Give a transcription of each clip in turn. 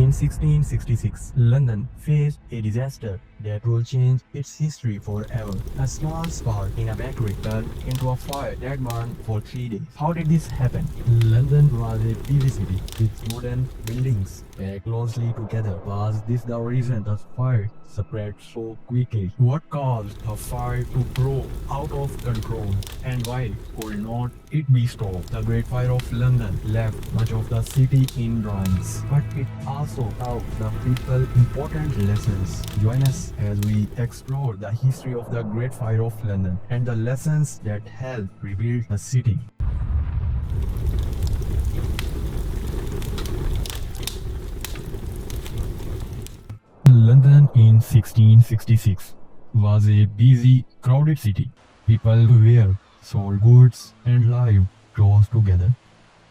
In 1666, London faced a disaster that will change its history forever. A small spark in a bakery turned into a fire that burned for 3 days. How did this happen? London was a busy city with wooden buildings packed closely together. Was this the reason the fire spread so quickly? What caused the fire to grow out of control? And why could not it be stopped? The Great Fire of London left much of the city in ruins, but it also taught the people important lessons. Join us as we explore the history of the Great Fire of London and the lessons that helped rebuild the city. London in 1666 was a busy, crowded city. People were sold goods and lived close together.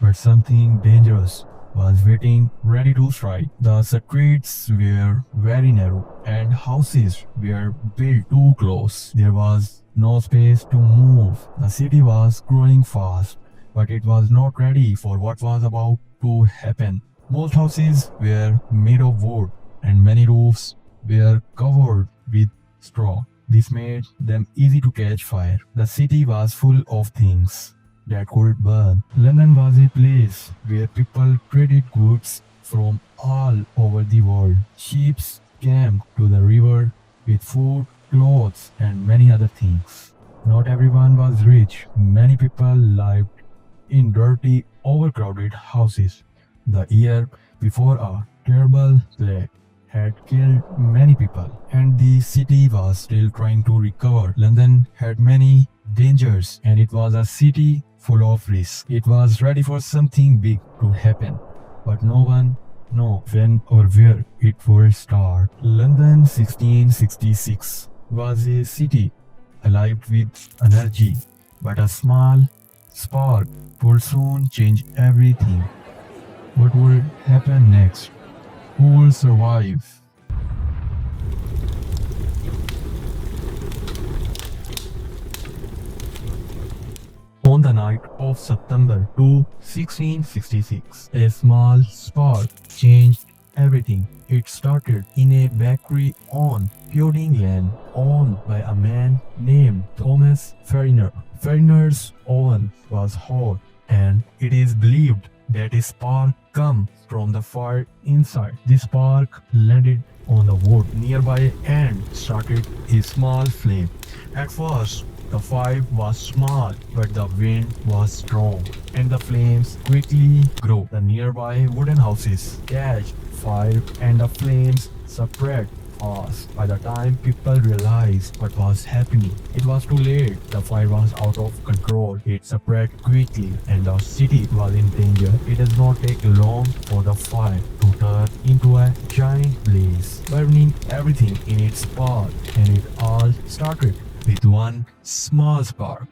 But something dangerous was waiting ready to strike. The streets were very narrow and houses were built too close. There was no space to move. The city was growing fast, but it was not ready for what was about to happen. Most houses were made of wood and many roofs were covered with straw. This made them easy to catch fire. The city was full of things that could burn. London was a place where people traded goods from all over the world. Ships came to the river with food, clothes, and many other things. Not everyone was rich. Many people lived in dirty, overcrowded houses. The year before, a terrible plague had killed many people, and the city was still trying to recover. London had many dangers, and it was a city full of risks. It was ready for something big to happen, but no one knew when or where it would start. London 1666 was a city alive with energy, but a small spark would soon change everything. What would happen next? Who will survive? On the night of September 2, 1666, a small spark changed everything. It started in a bakery on Pudding Lane, owned by a man named Thomas Fariner. Fariner's oven was hot, and it is believed that a spark came from the fire inside. The spark landed on the wood nearby and started a small flame. At first, the fire was small, but the wind was strong, and the flames quickly grew. The nearby wooden houses caught fire, and the flames spread fast. By the time people realized what was happening, it was too late. The fire was out of control. It spread quickly, and the city was in danger. It does not take long for the fire to turn into a giant blaze, burning everything in its path, and it all started with one small spark.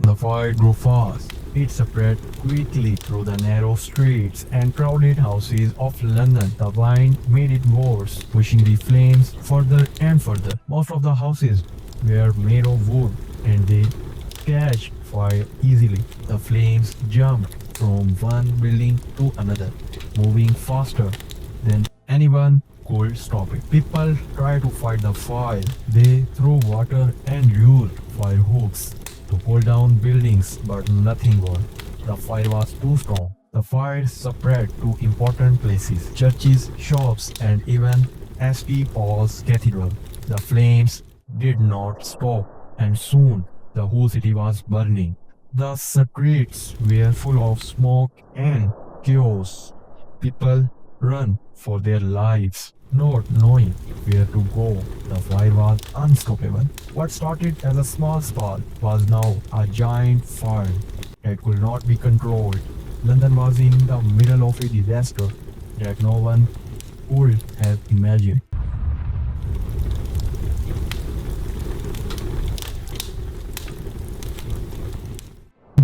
The fire grew fast. It spread quickly through the narrow streets and crowded houses of London. The wind made it worse, pushing the flames further and further. Most of the houses were made of wood, and they catch fire easily. The flames jumped from one building to another, moving faster than anyone could stop it. People tried to fight the fire. They threw water and used fire hooks to pull down buildings, but nothing worked. The fire was too strong. The fire spread to important places, churches, shops, and even St. Paul's Cathedral. The flames did not stop, and soon the whole city was burning. The streets were full of smoke and chaos. People ran for their lives, not knowing where to go. The fire was unstoppable. What started as a small spark was now a giant fire that could not be controlled. London was in the middle of a disaster that no one could have imagined.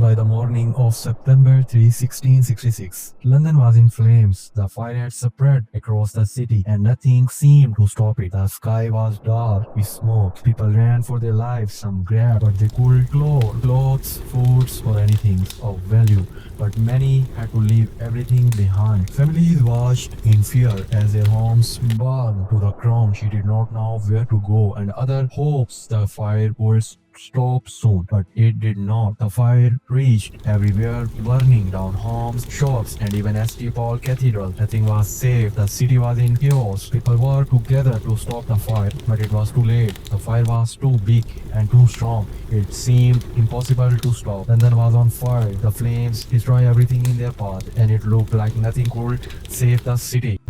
By the morning of September 3, 1666, London was in flames. The fire had spread across the city and nothing seemed to stop it. The sky was dark with smoke. People ran for their lives, some grabbed what they could, clothes, foods, or anything of value. But many had to leave everything behind. Families watched in fear as their homes burned to the ground. She did not know where to go, and other hopes the fire would stop soon, but it did not. The fire reached everywhere, burning down homes, shops, and even St. Paul Cathedral. Nothing was safe. The city was in chaos. People worked together to stop the fire, but it was too late. The fire was too big and too strong. It seemed impossible to stop. London was on fire. The flames destroyed everything in their path, and it looked like nothing could save the city.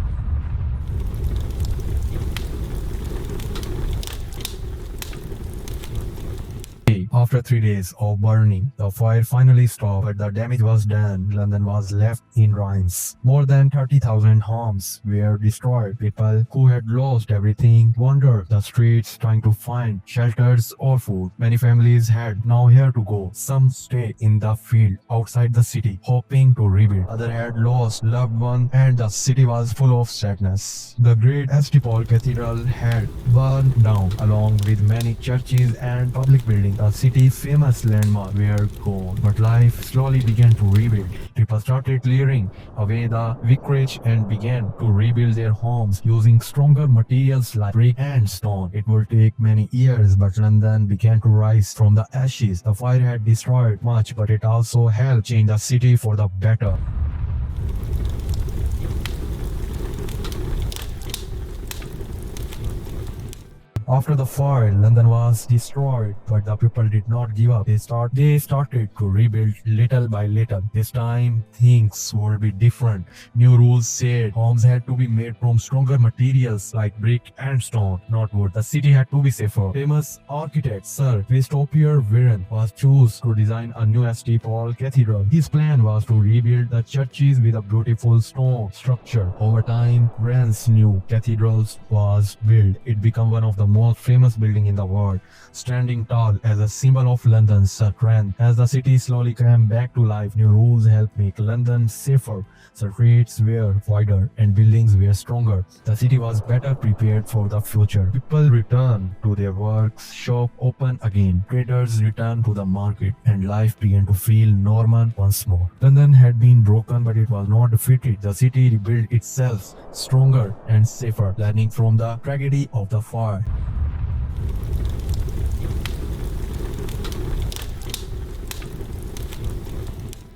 After 3 days of burning, the fire finally stopped, but the damage was done. London was left in ruins. More than 30,000 homes were destroyed. People who had lost everything wandered the streets trying to find shelters or food. Many families had nowhere to go. Some stayed in the field outside the city, hoping to rebuild. Others had lost loved ones, and the city was full of sadness. The great St. Paul Cathedral had burned down, along with many churches and public buildings. The city's famous landmarks were gone, but life slowly began to rebuild. People started clearing away the wreckage and began to rebuild their homes using stronger materials like brick and stone. It would take many years, but London began to rise from the ashes. The fire had destroyed much, but it also helped change the city for the better. After the fire, London was destroyed, but the people did not give up. They started to rebuild little by little. This time, things would be different. New rules said homes had to be made from stronger materials like brick and stone, not wood. The city had to be safer. Famous architect Sir Christopher Wren was chosen to design a new St. Paul Cathedral. His plan was to rebuild the churches with a beautiful stone structure. Over time, Wren's new cathedral was built. It became one of the most famous building in the world, standing tall as a symbol of London's strength. As the city slowly came back to life, new rules helped make London safer. Streets were wider and buildings were stronger. The city was better prepared for the future. People returned to their works, shop opened again, traders returned to the market, and life began to feel normal once more. London had been broken, but it was not defeated. The city rebuilt itself stronger and safer, learning from the tragedy of the fire.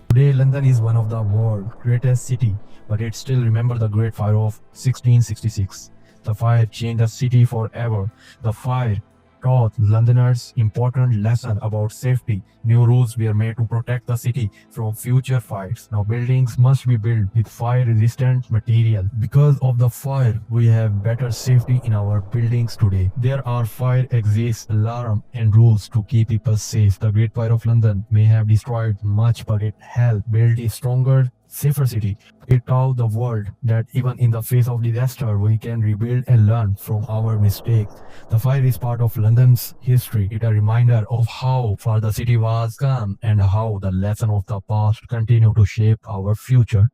Today, London is one of the world's greatest cities, but it still remembers the Great Fire of 1666. The fire changed the city forever. The fire taught Londoners important lesson about safety. New rules were made to protect the city from future fires. Now buildings must be built with fire-resistant material. Because of the fire, we have better safety in our buildings today. There are fire exits, alarm, and rules to keep people safe. The Great Fire of London may have destroyed much, but it helped build a stronger, safer city. It taught the world that even in the face of disaster, we can rebuild and learn from our mistakes. The fire is part of London's history. It is a reminder of how far the city was come and how the lesson of the past continue to shape our future.